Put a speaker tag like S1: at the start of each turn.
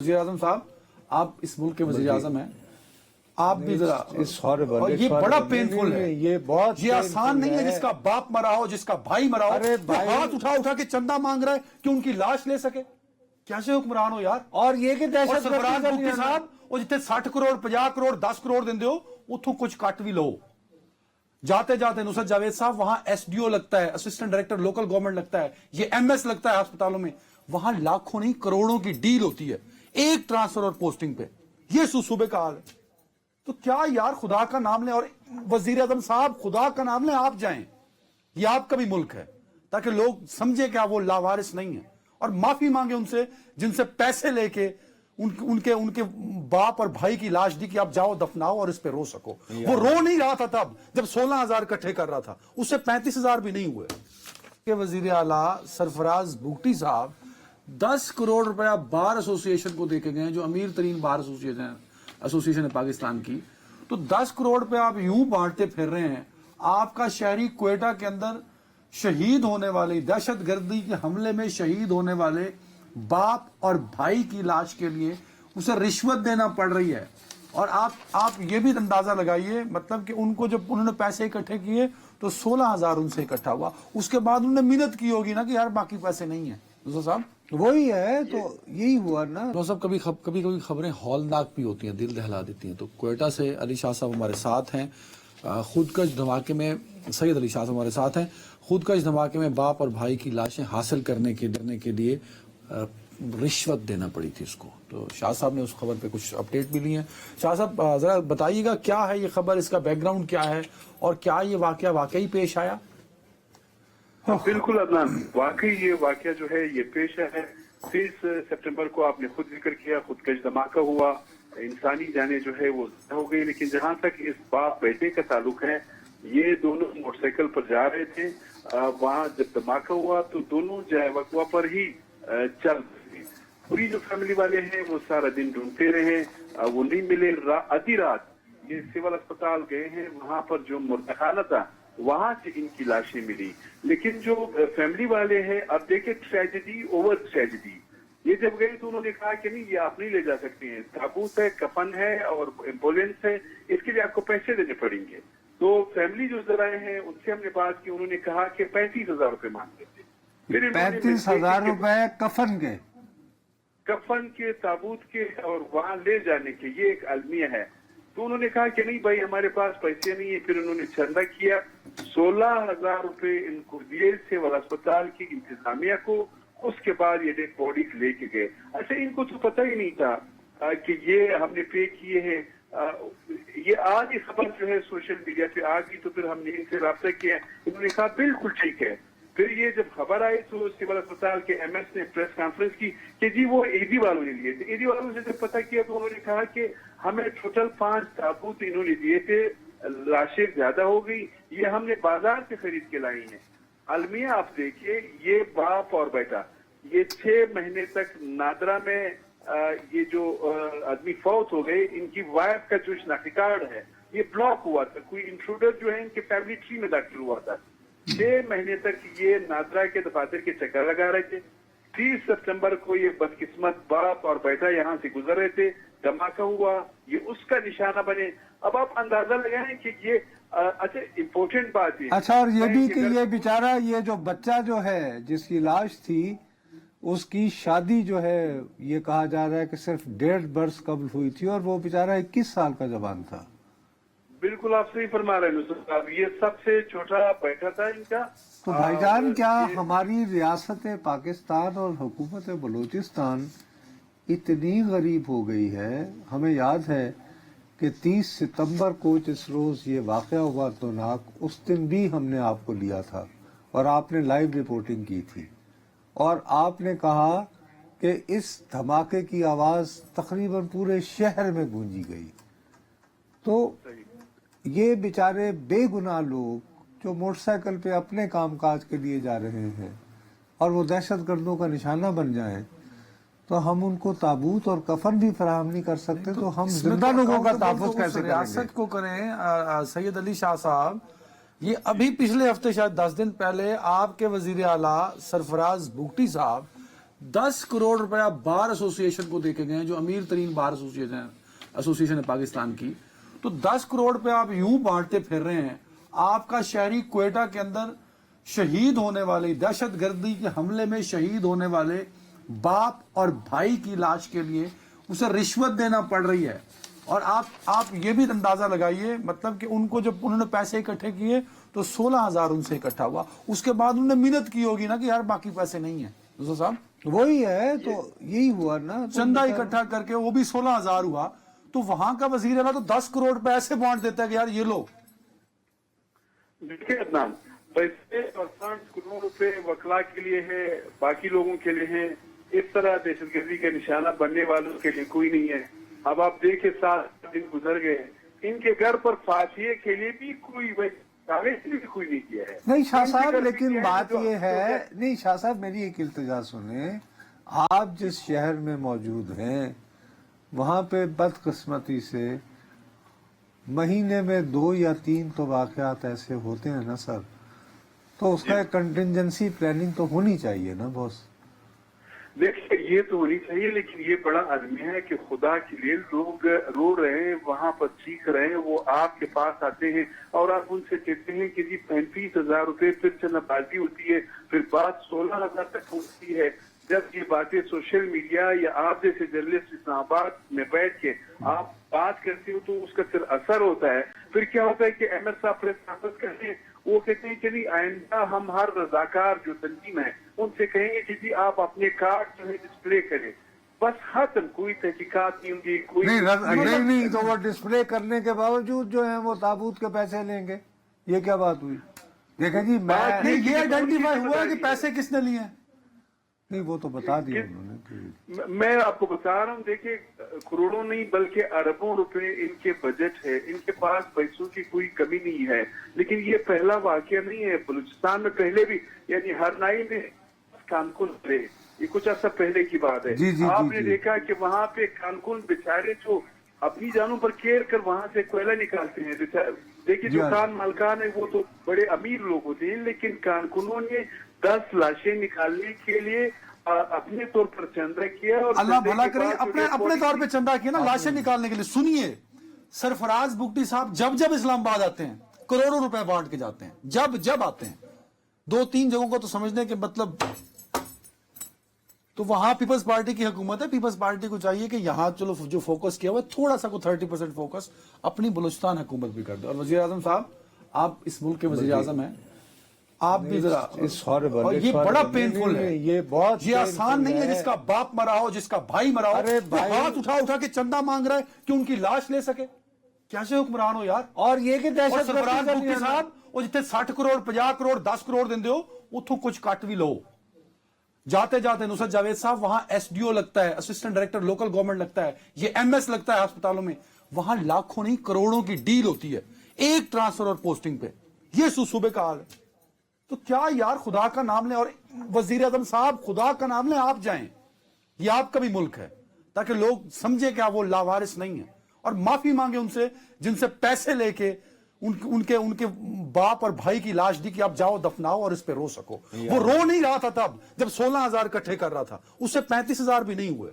S1: वज़ीर आज़म साहब, आप इस मुल्क के वज़ीर आज़म हैं, आप भी जरा और ये बड़ा पेनफुल है,
S2: ये बहुत
S1: ये आसान नहीं है। जिसका बाप मरा हो, जिसका भाई मरा हो,
S2: अरे
S1: वो
S2: भाई,
S1: हाथ उठा उठा के चंदा मांग रहा है कि उनकी लाश ले सके। कैसे हुक्मरान हो यार।
S2: और ये कि
S1: और सरफराज भुट्टी साहब, वो जितने 60 करोड़ 50 करोड़ 10 करोड़ देंदे हो, उथों कुछ कट भी लो। जाते जाते नुसरत जावेद साहब वहां एसडीओ लगता है, असिस्टेंट डायरेक्टर लोकल गवर्नमेंट लगता है, ये एमएस लगता है अस्पतालों में, वहां लाखों नहीं करोड़ों की डील होती है एक ट्रांसफर और पोस्टिंग पे। ये सूबे का हाल है। तो क्या यार, खुदा का नाम लें। और वजीर आजम साहब, खुदा का नाम लें, आप जाएं, ये आपका भी मुल्क है, ताकि लोग समझे कि वो लावारिस नहीं है, और माफी मांगे उनसे जिनसे पैसे लेके उनके उनके बाप और भाई की लाश दी कि आप जाओ दफनाओ और इस पे रो सको। वो रो नहीं रहा था तब जब 16,000 इकट्ठे कर रहा था, उससे 35,000 भी नहीं हुए। के वजीर आला सरफराज भुट्टी साहब 10 करोड़ रुपया बार एसोसिएशन को देके गए, जो अमीर तरीन बार एसोसिएशन है पाकिस्तान की। तो 10 करोड़ रुपया आप यूं बांटते फिर रहे हैं। आपका शहरी क्वेटा के अंदर शहीद होने वाले, दहशतगर्दी के हमले में शहीद होने वाले बाप और भाई की लाश के लिए उसे रिश्वत देना पड़ रही है। और आप ये भी अंदाजा लगाइए, मतलब कि उनको जब उन्होंने पैसे इकट्ठे किए तो 16,000 उनसे इकट्ठा हुआ, उसके बाद उन्होंने मिन्नत की होगी ना कि यार बाकी पैसे नहीं है। दोस्तों साहब
S2: वही है, तो यही हुआ ना।
S1: दोस्तों साहब, कभी कभी खबरें हौलनाक भी होती हैं, दिल दहला देती हैं। तो क्वेटा से अली शाह साहब हमारे साथ हैं। खुदकश धमाके में सैयद अली शाह साहब हमारे साथ हैं। खुदकश धमाके में बाप और भाई की लाशें हासिल करने के लिए रिश्वत देना पड़ी थी उसको। तो शाह साहब ने उस खबर पे कुछ अपडेट भी ली है। शाह साहब जरा बताइएगा, क्या है ये खबर, इसका बैकग्राउंड क्या है, और क्या ये वाकया वाकई पेश आया?
S3: बिल्कुल अदनान, वाकई ये वाकया जो है ये पेश है। 30 सितंबर को आपने खुद जिक्र किया, खुदकश धमाका हुआ, इंसानी जाने जो है वो हो गई। लेकिन जहां तक इस बाप बेटे का ताल्लुक है, ये दोनों मोटरसाइकिल पर जा रहे थे। वहां जब धमाका हुआ तो दोनों वकवा पर ही चल रहे। पूरी जो फैमिली वाले हैं वो सारा दिन ढूंढते रहे, वो नहीं मिले। आधी रात ये सिविल अस्पताल गए हैं, वहां पर जो मुर्दखाना था वहां से इनकी लाशें मिली। लेकिन जो फैमिली वाले हैं, अब देखे ट्रेजेडी ओवर ट्रेजेडी। ये जब गए तो उन्होंने कहा कि नहीं, ये आप नहीं ले जा सकते हैं, ताबूत है, कफन है और एम्बुलेंस है, इसके लिए आपको पैसे देने पड़ेंगे। तो फैमिली जो जराए हैं उनसे हमने बात की, उन्होंने कहा कि 35,000 रुपए मांग लेते।
S2: 35,000 रुपए
S3: कफन के, ताबूत के और वहां ले जाने के, ये एक अलमिया है। तो उन्होंने कहा कि नहीं भाई, हमारे पास पैसे नहीं है। फिर उन्होंने चंदा किया, 16,000 रुपए इनको दिए सिविल अस्पताल की इंतजामिया को। उसके बाद ये डेड बॉडीज लेके गए। अच्छा, इनको तो पता ही नहीं था कि ये हमने पे किए हैं। ये आज ही खबर जो है सोशल मीडिया पे आ गई, तो फिर हमने इनसे राब्ता किया। इन्होंने कहा बिल्कुल ठीक है। फिर ये जब खबर आई तो सिविल अस्पताल के एमएस ने प्रेस कॉन्फ्रेंस की कि जी वो एडी वालों ने लिए थे। एडी वालों से जब पता किया तो उन्होंने कहा कि हमें टोटल 5 ताबूत इन्होंने दिए थे, लाशें ज्यादा हो गई, ये हमने बाजार से खरीद के लाई हैं। अलमिया आप देखिए, ये बाप और बेटा ये 6 महीने तक नादरा में ये जो आदमी फौत हो गए, इनकी वाइफ का जो शनाख्ती कार्ड है ये ब्लॉक हुआ था। कोई इंट्रूडर जो है इनके फैमिली ट्री में दाखिल हुआ था। 6 महीने तक ये नादरा के दफातर के चक्कर लगा रहे थे। 30 सितंबर को ये बदकिस्मत बाप और बेटा यहाँ से गुजर रहे थे, धमाका हुआ, ये उसका निशाना बने। अब आप अंदाजा लगाएं कि ये अच्छा इम्पोर्टेंट बात है।
S2: अच्छा, और ये भी कि ये बेचारा, ये जो बच्चा जो है जिसकी लाश थी, उसकी शादी जो है ये कहा जा रहा है कि सिर्फ 1.5 बरस कबल हुई थी, और वो बेचारा 21 साल का जवान था।
S3: बिल्कुल आप सही फरमा रहे हैं साहब, ये सबसे छोटा बेटा था इनका।
S2: तो भाईजान, क्या हमारी रियासत पाकिस्तान और हुकूमत बलूचिस्तान इतनी गरीब हो गई है? हमें याद है कि 30 सितंबर को जिस रोज ये वाकया हुआ दौनाक, उस दिन भी हमने आपको लिया था और आपने लाइव रिपोर्टिंग की थी, और आपने कहा कि इस धमाके की आवाज तकरीबन पूरे शहर में गूंजी गई। तो ये बेचारे बेगुनाह लोग जो मोटरसाइकिल पे अपने कामकाज के लिए जा रहे हैं और वो दहशतगर्दों का निशाना बन जाएं, तो हम उनको ताबूत और कफन भी फराहम नहीं कर सकते, तो हम जिंदा लोगों का तहफ़्फ़ुज़ कैसे करेंगे?
S1: रियासत को करें। सैयद अली शाह साहब, ये अभी पिछले हफ्ते शायद 10 दिन पहले आपके वजीर आला सरफराज भुट्टी साहब 10 करोड़ रुपया बार एसोसिएशन को देके गए हैं, जो अमीर तरीन बार एसोसिएशन है पाकिस्तान की। तो 10 करोड़ रुपया आप यूं बांटते फिर रहे हैं। आपका शहरी क्वेटा के अंदर शहीद होने वाले, दहशतगर्दी के हमले में शहीद होने वाले बाप और भाई की लाश के लिए उसे रिश्वत देना पड़ रही है। और आप ये भी अंदाजा लगाइए, मतलब कि उनको जब उन्होंने पैसे इकट्ठे किए तो 16,000 उनसे इकट्ठा हुआ, उसके बाद उन्होंने मिन्नत की होगी ना कि यार बाकी पैसे नहीं है। दूसरा साहब
S2: वही है, तो यही हुआ ना, तो
S1: चंदा इकट्ठा करके वो भी 16,000 हुआ। तो वहां का वजीर आला तो 10 करोड़ रुपए ऐसे बांट देता है कि यार ये लो।
S3: देखिए अदनान, पैसे और 5 करोड़ रुपए वकला के लिए है, बाकी लोगों के लिए है। इस तरह दहशतगर्दी का निशाना बनने वालों के लिए कोई नहीं है। अब आप देखे 7 दिन गुजर गए, इनके घर पर फांसी के लिए भी कोई भी कोई नहीं किया है।
S2: नहीं शाह साहब,
S3: इनके घर
S2: लेकिन
S3: भी
S2: बात
S3: जो-
S2: ये है, नहीं शाह साहब मेरी एक इल्तिजा सुने, आप जिस शहर में मौजूद हैं वहां पे बदकिस्मती से महीने में 2 या 3 तो वाकयात ऐसे होते हैं ना सर, तो उसका एक कंटिजेंसी प्लानिंग तो होनी चाहिए ना बॉस।
S3: देखिए ये तो होनी चाहिए, लेकिन ये बड़ा आदमी है कि खुदा के लिए लोग रो रहे हैं, वहां पर सीख रहे हैं, वो आपके पास आते हैं और आप उनसे कहते हैं कि जी 35,000 रुपए, फिर चनाबाजी होती है, फिर बात 16,000 तक पहुंचती है। जब ये बातें सोशल मीडिया या आप जैसे जर्नलिस्ट इस्लामाबाद में बैठ के आप बात करते हो तो उसका फिर असर होता है। फिर क्या होता है कि एमएस साहब प्रेस कॉन्फ्रेंस करते हैं, वो कहते हैं कि नहीं आइंदा हम हर रजाकार जो तंजीम है उनसे कहेंगे कि जी आप अपने कार्ड जो है डिस्प्ले करें, बस खत्म, कोई तहकीकात नहीं होंगी, कोई
S2: नहीं तो वो डिस्प्ले करने के बावजूद जो है वो ताबूत के पैसे लेंगे, ये क्या बात हुई? देखा जी,
S3: बात
S2: मैं
S1: ये आइडेंटिफाई हुआ है कि पैसे किसने लिए हैं?
S2: नहीं वो तो बता दिया उन्होंने।
S3: मैं आपको बता रहा हूँ, देखिए करोड़ों नहीं बल्कि अरबों रुपए इनके बजट है, इनके पास पैसों की कोई कमी नहीं है। लेकिन ये पहला वाकया नहीं है, बलूचिस्तान में पहले भी, यानी हरनाई में कानकुन रहे, ये कुछ अर्सा पहले की बात है।
S2: जी, जी,
S3: आपने
S2: जी, जी।
S3: देखा कि वहाँ पे कानकुन बेचारे जो अपनी जानों पर केयर कर वहाँ से कोयला निकालते हैं, देखिए जो
S2: जी,
S3: खान मालकान है वो तो बड़े अमीर लोग होते हैं, लेकिन कारकुनों ने 10 लाशें निकालने के लिए अपने तौर पर चंदा किया। और
S1: अल्लाह
S3: चंदे
S1: भला
S3: के
S1: करे,
S3: बाद जो
S1: अपने
S3: है
S1: अपने तौर पे चंदा किया ना लाशें निकालने के लिए। सुनिए, सरफराज बुगटी साहब जब जब इस्लामाबाद आते हैं करोड़ों रुपए बांट के जाते हैं, जब जब आते हैं। 2-3 जगहों को तो समझने के मतलब, तो वहां पीपल्स पार्टी की हुकूमत है। पीपल्स पार्टी को चाहिए कि यहां चलो जो फोकस किया हुआ है थोड़ा सा को 30% फोकस अपनी बलूचिस्तान हुकूमत भी कर दो। और वजीर आजम साहब, आप इस मुल्क के वजीर आजम हैं, आप भी जरा, और ये बड़ा पेनफुल है,
S2: ये बहुत
S1: ये आसान नहीं है। जिसका बाप मरा हो, जिसका भाई मरा हो,
S2: अरे
S1: वो
S2: भाई,
S1: हाथ उठा उठा के चंदा मांग रहा है कि उनकी लाश ले सके। कैसे हुक्मरान हो यार।
S2: और ये कि
S1: और सरफराज बुगटी साहब, वो जितने 60 करोड़ 50 करोड़ 10 करोड़ देंदे हो, उतो कुछ कट भी लो। जाते जाते नुसरत जावेद साहब, वहां एसडीओ लगता है, असिस्टेंट डायरेक्टर लोकल गवर्नमेंट लगता है, ये एमएस लगता है अस्पतालों में, वहां लाखों नहीं करोड़ों की डील होती है एक ट्रांसफर और पोस्टिंग पे। ये सूबे का हाल है। तो क्या यार, खुदा का नाम लें। और वजीर आजम साहब, खुदा का नाम लें, आप जाएं, ये आपका भी मुल्क है, ताकि लोग समझे कि आप वो लावारिस नहीं है। और माफी मांगे उनसे जिनसे पैसे लेके उनके उनके बाप और भाई की लाश दी कि आप जाओ दफनाओ और इस पे रो सको। वो रो नहीं रहा था तब जब 16,000 इकट्ठे कर रहा था, उससे 35,000 भी नहीं हुए।